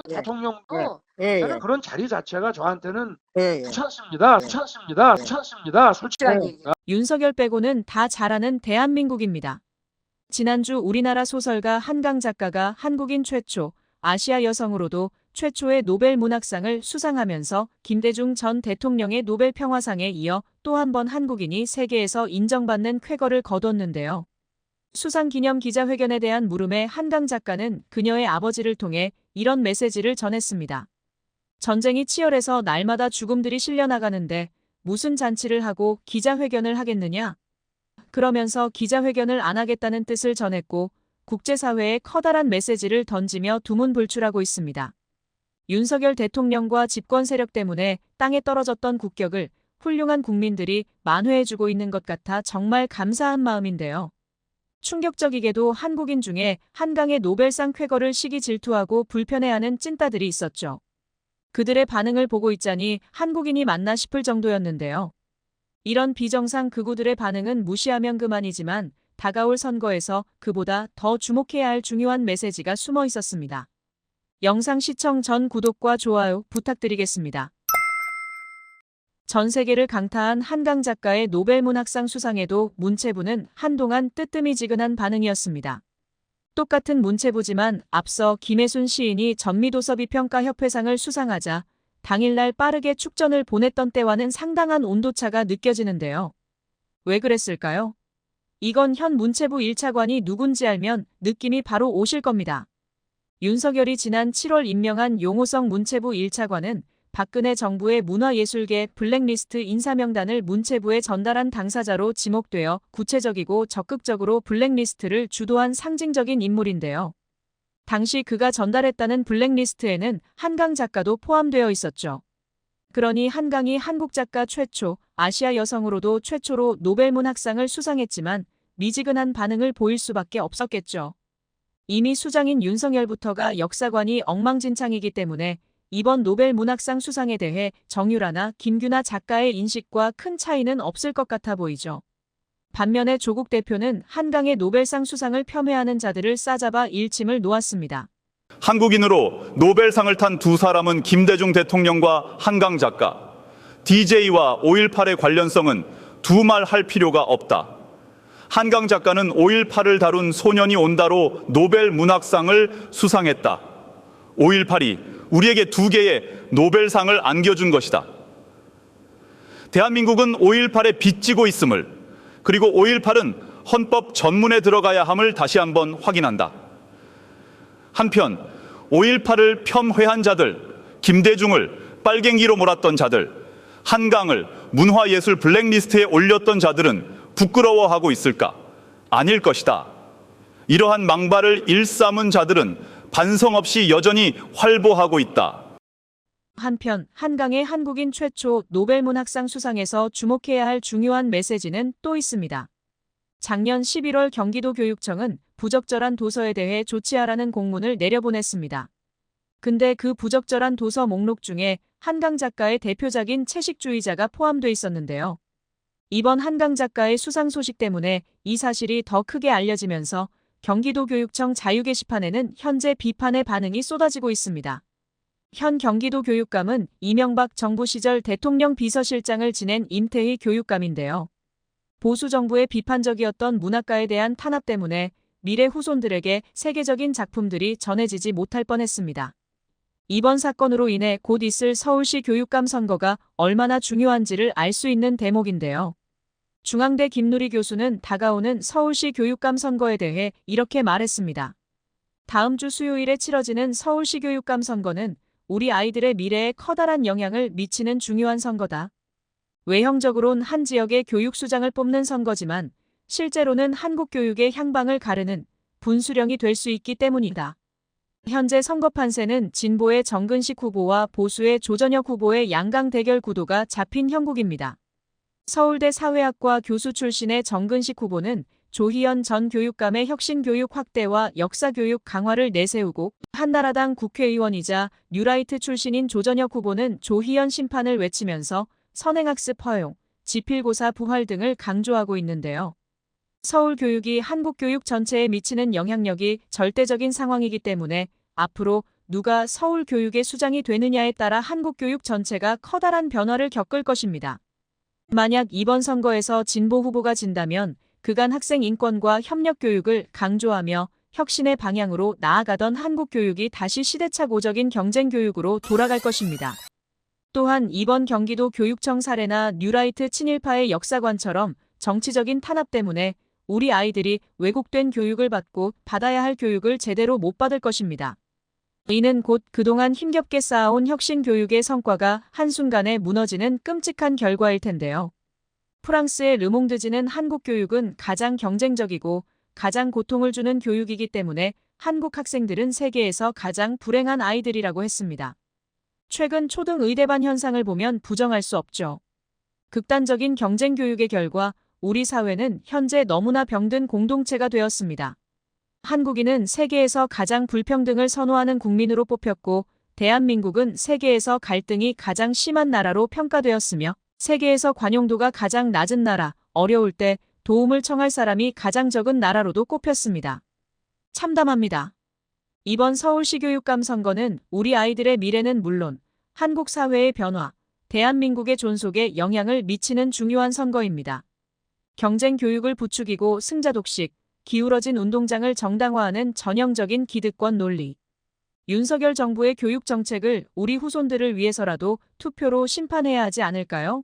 예. 대통령도 예, 저는 예. 그런 자리 자체가 저한테는 예, 예. 귀찮습니다. 예. 귀찮습니다. 예. 귀찮습니다. 솔직한 예. 얘기가. 윤석열 빼고는 다 잘하는 대한민국입니다. 지난주 우리나라 소설가 한강 작가가 한국인 최초, 아시아 여성으로도 최초의 노벨 문학상을 수상하면서 김대중 전 대통령의 노벨 평화상에 이어 또 한 번 한국인이 세계에서 인정받는 쾌거를 거뒀는데요. 수상 기념 기자회견에 대한 물음에 한강 작가는 그녀의 아버지를 통해 이런 메시지를 전했습니다. 전쟁이 치열해서 날마다 죽음들이 실려나가는데 무슨 잔치를 하고 기자회견을 하겠느냐? 그러면서 기자회견을 안 하겠다는 뜻을 전했고 국제사회에 커다란 메시지를 던지며 두문불출하고 있습니다. 윤석열 대통령과 집권 세력 때문에 땅에 떨어졌던 국격을 훌륭한 국민들이 만회해주고 있는 것 같아 정말 감사한 마음인데요. 충격적이게도 한국인 중에 한강의 노벨상 쾌거를 시기 질투하고 불편해하는 찐따들이 있었죠. 그들의 반응을 보고 있자니 한국인이 맞나 싶을 정도였는데요. 이런 비정상 극우들의 반응은 무시하면 그만이지만 다가올 선거에서 그보다 더 주목해야 할 중요한 메시지가 숨어 있었습니다. 영상 시청 전 구독과 좋아요 부탁드리겠습니다. 전 세계를 강타한 한강 작가의 노벨 문학상 수상에도 문체부는 한동안 뜨뜨미지근한 반응이었습니다. 똑같은 문체부지만 앞서 김혜순 시인이 전미도서비평가협회상을 수상하자 당일날 빠르게 축전을 보냈던 때와는 상당한 온도차가 느껴지는데요. 왜 그랬을까요? 이건 현 문체부 1차관이 누군지 알면 느낌이 바로 오실 겁니다. 윤석열이 지난 7월 임명한 용호성 문체부 1차관은 박근혜 정부의 문화예술계 블랙리스트 인사명단을 문체부에 전달한 당사자로 지목되어 구체적이고 적극적으로 블랙리스트를 주도한 상징적인 인물인데요. 당시 그가 전달했다는 블랙리스트에는 한강 작가도 포함되어 있었죠. 그러니 한강이 한국 작가 최초, 아시아 여성으로도 최초로 노벨 문학상을 수상했지만 미지근한 반응을 보일 수밖에 없었겠죠. 이미 수장인 윤석열부터가 역사관이 엉망진창이기 때문에 이번 노벨 문학상 수상에 대해 정유라나 김규나 작가의 인식과 큰 차이는 없을 것 같아 보이죠. 반면에 조국 대표는 한강의 노벨상 수상을 폄훼하는 자들을 싸잡아 일침을 놓았습니다. 한국인으로 노벨상을 탄 두 사람은 김대중 대통령과 한강 작가. DJ와 5.18의 관련성은 두말할 필요가 없다. 한강 작가는 5.18을 다룬 소년이 온다로 노벨 문학상을 수상했다. 5.18이 우리에게 두 개의 노벨상을 안겨준 것이다. 대한민국은 5.18에 빚지고 있음을, 그리고 5.18은 헌법 전문에 들어가야 함을 다시 한번 확인한다. 한편 5.18을 폄훼한 자들, 김대중을 빨갱이로 몰았던 자들, 한강을 문화예술 블랙리스트에 올렸던 자들은 부끄러워하고 있을까? 아닐 것이다. 이러한 망발을 일삼은 자들은 반성 없이 여전히 활보하고 있다. 한편 한강의 한국인 최초 노벨 문학상 수상에서 주목해야 할 중요한 메시지는 또 있습니다. 작년 11월 경기도교육청은 부적절한 도서에 대해 조치하라는 공문을 내려보냈습니다. 근데 그 부적절한 도서 목록 중에 한강 작가의 대표작인 채식주의자가 포함돼 있었는데요. 이번 한강 작가의 수상 소식 때문에 이 사실이 더 크게 알려지면서 경기도교육청 자유 게시판에는 현재 비판의 반응이 쏟아지고 있습니다. 현 경기도교육감은 이명박 정부 시절 대통령 비서실장을 지낸 임태희 교육감인데요. 보수 정부의 비판적이었던 문학가에 대한 탄압 때문에 미래 후손들에게 세계적인 작품들이 전해지지 못할 뻔했습니다. 이번 사건으로 인해 곧 있을 서울시 교육감 선거가 얼마나 중요한지를 알 수 있는 대목인데요. 중앙대 김누리 교수는 다가오는 서울시 교육감 선거에 대해 이렇게 말했습니다. 다음 주 수요일에 치러지는 서울시 교육감 선거는 우리 아이들의 미래에 커다란 영향을 미치는 중요한 선거다. 외형적으론 한 지역의 교육수장을 뽑는 선거지만 실제로는 한국 교육의 향방을 가르는 분수령이 될 수 있기 때문이다. 현재 선거 판세는 진보의 정근식 후보와 보수의 조전혁 후보의 양강 대결 구도가 잡힌 형국입니다. 서울대 사회학과 교수 출신의 정근식 후보는 조희연 전 교육감의 혁신교육 확대와 역사교육 강화를 내세우고 한나라당 국회의원이자 뉴라이트 출신인 조전혁 후보는 조희연 심판을 외치면서 선행학습 허용, 지필고사 부활 등을 강조하고 있는데요. 서울 교육이 한국 교육 전체에 미치는 영향력이 절대적인 상황이기 때문에 앞으로 누가 서울 교육의 수장이 되느냐에 따라 한국 교육 전체가 커다란 변화를 겪을 것입니다. 만약 이번 선거에서 진보 후보가 진다면 그간 학생 인권과 협력 교육을 강조하며 혁신의 방향으로 나아가던 한국 교육이 다시 시대착오적인 경쟁 교육으로 돌아갈 것입니다. 또한 이번 경기도 교육청 사례나 뉴라이트 친일파의 역사관처럼 정치적인 탄압 때문에 우리 아이들이 왜곡된 교육을 받고 받아야 할 교육을 제대로 못 받을 것입니다. 이는 곧 그동안 힘겹게 쌓아온 혁신 교육의 성과가 한순간에 무너지는 끔찍한 결과일 텐데요. 프랑스의 르몽드지는 한국 교육은 가장 경쟁적이고 가장 고통을 주는 교육이기 때문에 한국 학생들은 세계에서 가장 불행한 아이들이라고 했습니다. 최근 초등 의대반 현상을 보면 부정할 수 없죠. 극단적인 경쟁 교육의 결과 우리 사회는 현재 너무나 병든 공동체가 되었습니다. 한국인은 세계에서 가장 불평등을 선호하는 국민으로 뽑혔고 대한민국은 세계에서 갈등이 가장 심한 나라로 평가되었으며 세계에서 관용도가 가장 낮은 나라, 어려울 때 도움을 청할 사람이 가장 적은 나라로도 꼽혔습니다. 참담합니다. 이번 서울시 교육감 선거는 우리 아이들의 미래는 물론 한국 사회의 변화, 대한민국의 존속에 영향을 미치는 중요한 선거입니다. 경쟁 교육을 부추기고 승자 독식, 기울어진 운동장을 정당화하는 전형적인 기득권 논리. 윤석열 정부의 교육 정책을 우리 후손들을 위해서라도 투표로 심판해야 하지 않을까요?